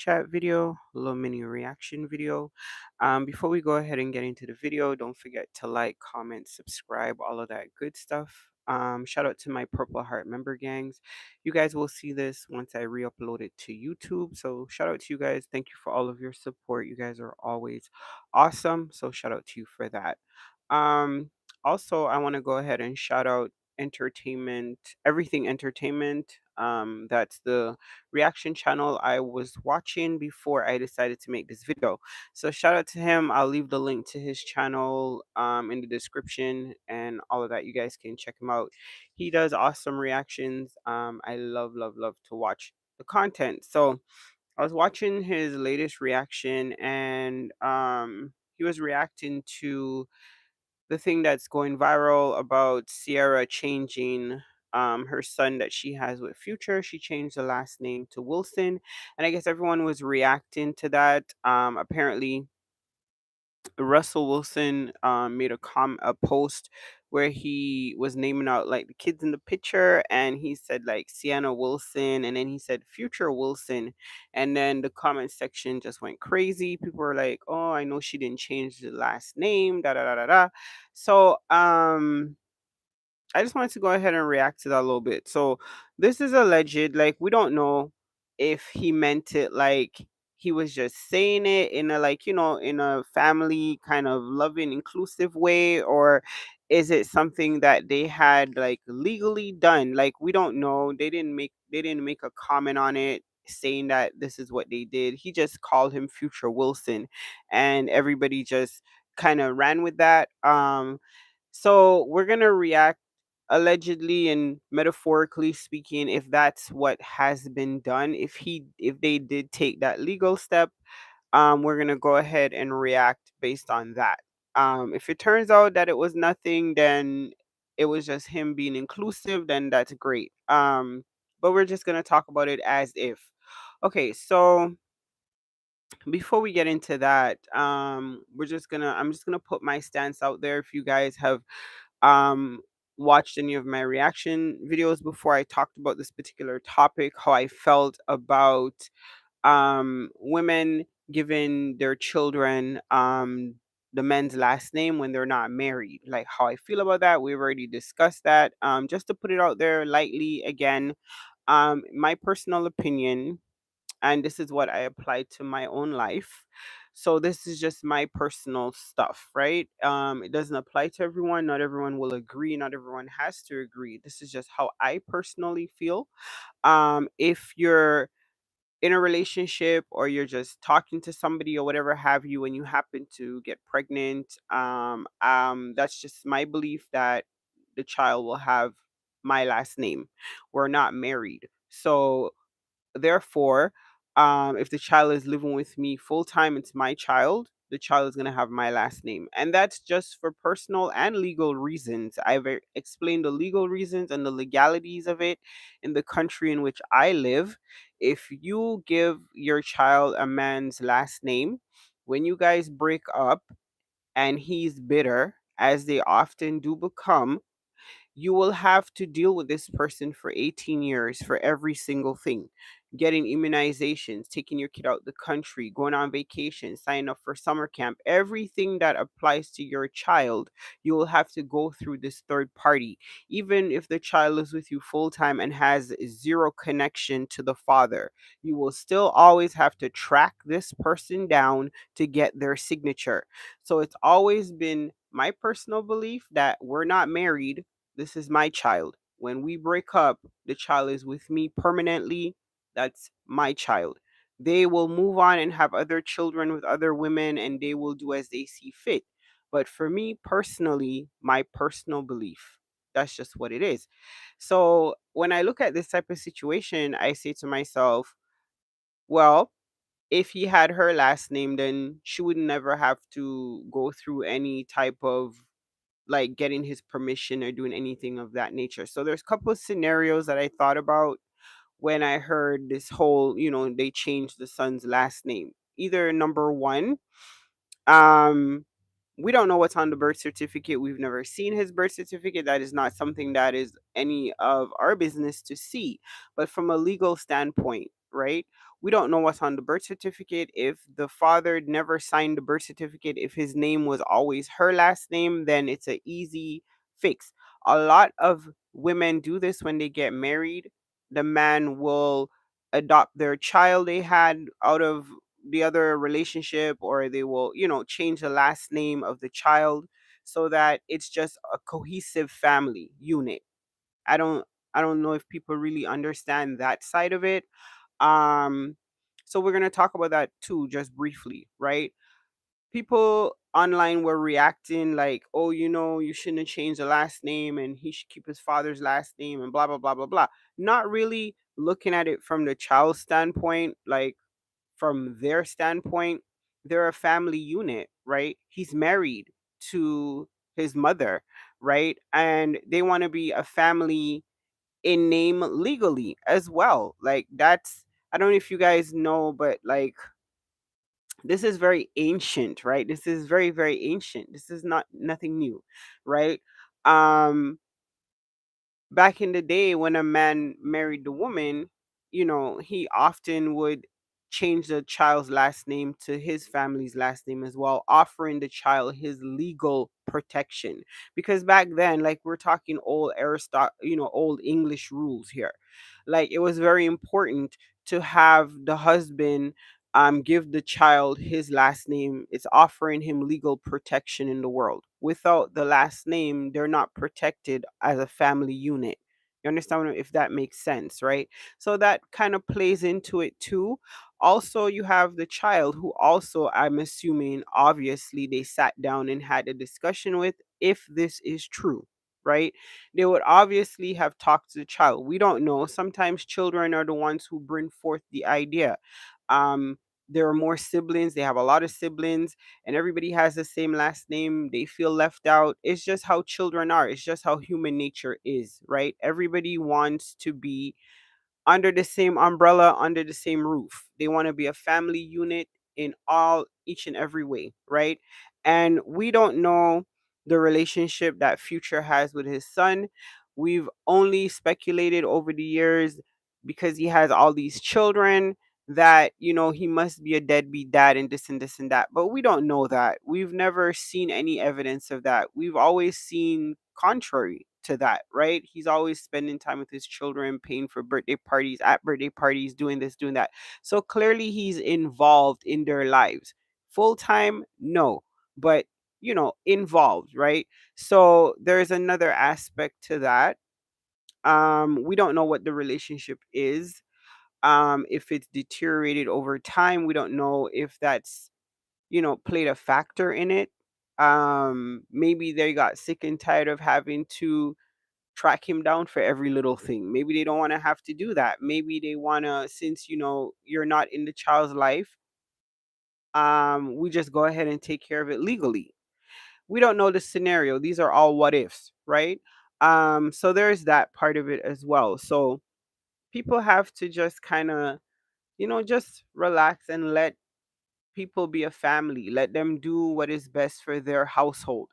chat video, a little mini reaction video. Before we go ahead and get into the video, don't forget to like, comment, subscribe, all of that good stuff. Shout out to my Purple Heart member gangs. You guys will see this once I re-upload it to YouTube. So shout out to you guys. Thank you for all of your support. You guys are always awesome. So shout out to you for that. Um, Also, I want to go ahead and shout out entertainment, everything entertainment. That's the reaction channel I was watching before I decided to make this video. So shout out to him. I'll leave the link to his channel in the description and all of that. You guys can check him out. He does awesome reactions. I love to watch the content. So I was watching his latest reaction and he was reacting to the thing that's going viral about Ciara changing her son that she has with Future. She changed the last name to Wilson, and I guess everyone was reacting to that. Apparently, Russell Wilson made a post where he was naming out like the kids in the picture, and he said like Sienna Wilson, and then he said Future Wilson, and then the comment section just went crazy. People were like, "Oh, I know she didn't change the last name." Da da da da da. So I just wanted to go ahead and react to that a little bit. So this is alleged. Like we don't know if he meant it like he was just saying it in a like, in a family kind of loving, inclusive way, or is it something that they had like legally done? Like we don't know. They didn't make a comment on it saying that this is what they did. He just called him Future Wilson and everybody just kind of ran with that. So we're gonna react allegedly and metaphorically speaking, if that's what has been done, if they did take that legal step, we're gonna go ahead and react based on that. If it turns out that it was nothing, then it was just him being inclusive, then that's great. But we're just gonna talk about it as if. Okay, so before we get into that, I'm just gonna put my stance out there. If you guys have um watched any of my reaction videos before I talked about this particular topic, how I felt about women giving their children the men's last name when they're not married, like how I feel about that, we've already discussed that. Just to put it out there lightly again, my personal opinion, and this is what I applied to my own life. So this is just my personal stuff, right? It doesn't apply to everyone. Not everyone will agree. Not everyone has to agree. This is just how I personally feel. If you're in a relationship or you're just talking to somebody or whatever have you, and you happen to get pregnant, that's just my belief that the child will have my last name. We're not married, so therefore, if the child is living with me full time, it's my child. The child is going to have my last name. And that's just for personal and legal reasons. I've explained the legal reasons and the legalities of it in the country in which I live. If you give your child a man's last name, when you guys break up and he's bitter, as they often do become, you will have to deal with this person for 18 years for every single thing. Getting immunizations, taking your kid out the country, going on vacation, signing up for summer camp, everything that applies to your child, you will have to go through this third party. Even if the child is with you full time and has zero connection to the father, you will still always have to track this person down to get their signature. So it's always been my personal belief that we're not married, this is my child. When we break up, the child is with me permanently. That's my child. They will move on and have other children with other women and they will do as they see fit. But for me personally, my personal belief, that's just what it is. So when I look at this type of situation, I say to myself, well, if he had her last name, then she would never have to go through any type of like getting his permission or doing anything of that nature. So there's a couple of scenarios that I thought about when I heard this whole, they changed the son's last name. Either number one, um, we don't know what's on the birth certificate. We've never seen his birth certificate. That is not something that is any of our business to see. But from a legal standpoint, right? We don't know what's on the birth certificate. If the father never signed the birth certificate, if his name was always her last name, then it's an easy fix. A lot of women do this when they get married. The man will adopt their child they had out of the other relationship, or they will, change the last name of the child so that it's just a cohesive family unit. I don't I don't know if people really understand that side of it. Um so we're going to talk about that too, just briefly, right? People online were reacting like, "Oh, you shouldn't have changed the last name and he should keep his father's last name and blah blah blah blah blah." Not really looking at it from the child's standpoint, like from their standpoint. They're a family unit, right? He's married to his mother, right? And they want to be a family in name legally as well. Like, that's, I don't know if you guys know, but like, this is very ancient, right? This is very, very ancient. This is not nothing new, right? Um Back in the day when a man married the woman, he often would change the child's last name to his family's last name as well, offering the child his legal protection. Because back then, like, we're talking old old English rules here. Like, it was very important to have the husband give the child his last name. It's offering him legal protection in the world. Without the last name, they're not protected as a family unit. You understand if that makes sense, right? So that kind of plays into it too. Also, you have the child who also, I'm assuming, obviously, they sat down and had a discussion with, if this is true, right? They would obviously have talked to the child. We don't know. Sometimes children are the ones who bring forth the idea. um there are more siblings, they have a lot of siblings, and everybody has the same last name, they feel left out. It's just how children are, it's just how human nature is, right? Everybody wants to be under the same umbrella, under the same roof. They want to be a family unit in all, each and every way, right? And we don't know the relationship that Future has with his son. We've only speculated over the years, because he has all these children, that he must be a deadbeat dad and this and this and that. But we don't know that. We've never seen any evidence of that. We've always seen contrary to that, right? He's always spending time with his children, paying for birthday parties, at birthday parties, doing this, doing that. So clearly he's involved in their lives. Full time, no, but involved, right? So there's another aspect to that. We don't know what the relationship is. If it's deteriorated over time, we don't know if that's played a factor in it. Maybe they got sick and tired of having to track him down for every little thing. Maybe they don't want to have to do that. Maybe they want to, since you're not in the child's life, we just go ahead and take care of it legally. We don't know the scenario. These are all what ifs, right? So there's that part of it as well. So people have to just kind of, just relax and let people be a family. Let them do what is best for their household.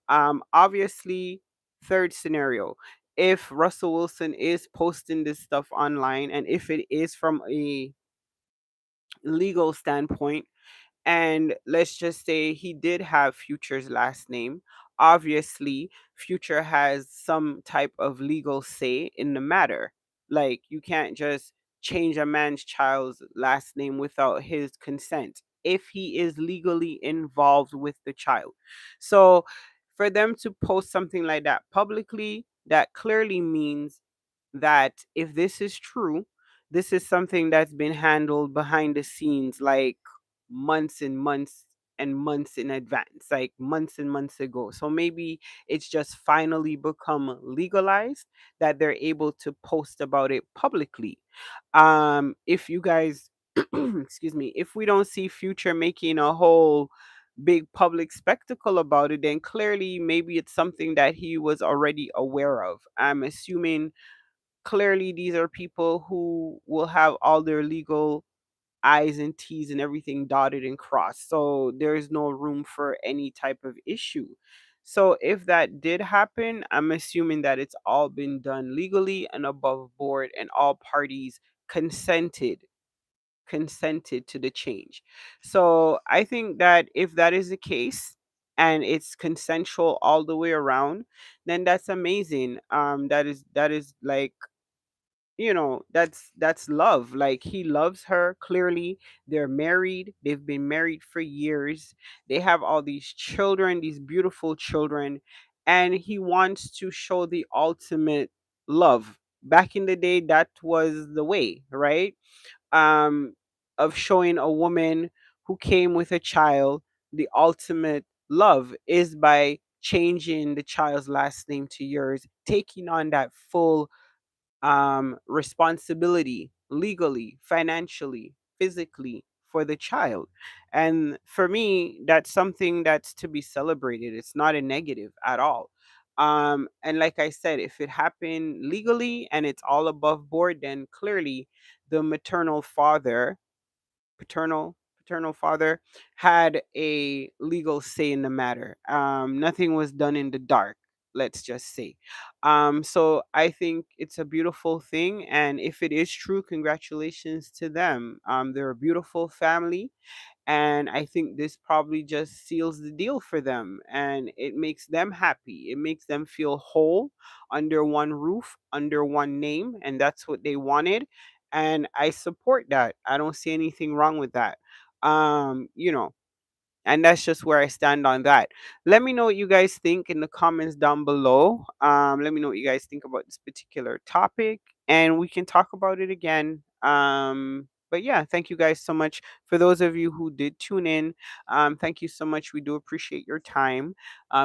Obviously, third scenario, if Russell Wilson is posting this stuff online, and if it is from a legal standpoint, and let's just say he did have Future's last name, obviously Future has some type of legal say in the matter. Like, you can't just change a man's child's last name without his consent if he is legally involved with the child. So for them to post something like that publicly, that clearly means that if this is true, this is something that's been handled behind the scenes, like months and months and months in advance, like months and months ago. So maybe it's just finally become legalized that they're able to post about it publicly. If you guys, excuse me, if we don't see Future making a whole big public spectacle about it, then clearly maybe it's something that he was already aware of. I'm assuming clearly these are people who will have all their legal I's and T's and everything dotted and crossed. So there is no room for any type of issue. So if that did happen, I'm assuming that it's all been done legally and above board and all parties consented. consented to the change. So I think that if that is the case and it's consensual all the way around, then that's amazing. That is like, that's love. Like, he loves her clearly. They're married, they've been married for years, they have all these children, these beautiful children, and he wants to show the ultimate love. Back in the day, that was the way, right? um of showing a woman who came with a child the ultimate love is by changing the child's last name to yours, taking on that full responsibility legally, financially, physically for the child. And for me, that's something that's to be celebrated. It's not a negative at all. And like I said, if it happened legally and it's all above board, then clearly the paternal father had a legal say in the matter. Nothing was done in the dark, let's just say. So I think it's a beautiful thing, and if it is true, congratulations to them. They're a beautiful family, and I think this probably just seals the deal for them, and it makes them happy. It makes them feel whole under one roof, under one name, and that's what they wanted. And I support that. I don't see anything wrong with that. You know, and that's just where I stand on that. Let me know what you guys think in the comments down below. Let me know what you guys think about this particular topic, and we can talk about it again. But yeah, thank you guys so much. For those of you who did tune in, thank you so much. We do appreciate your time.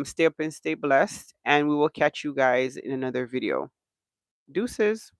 Stay up and stay blessed, and we will catch you guys in another video. Deuces.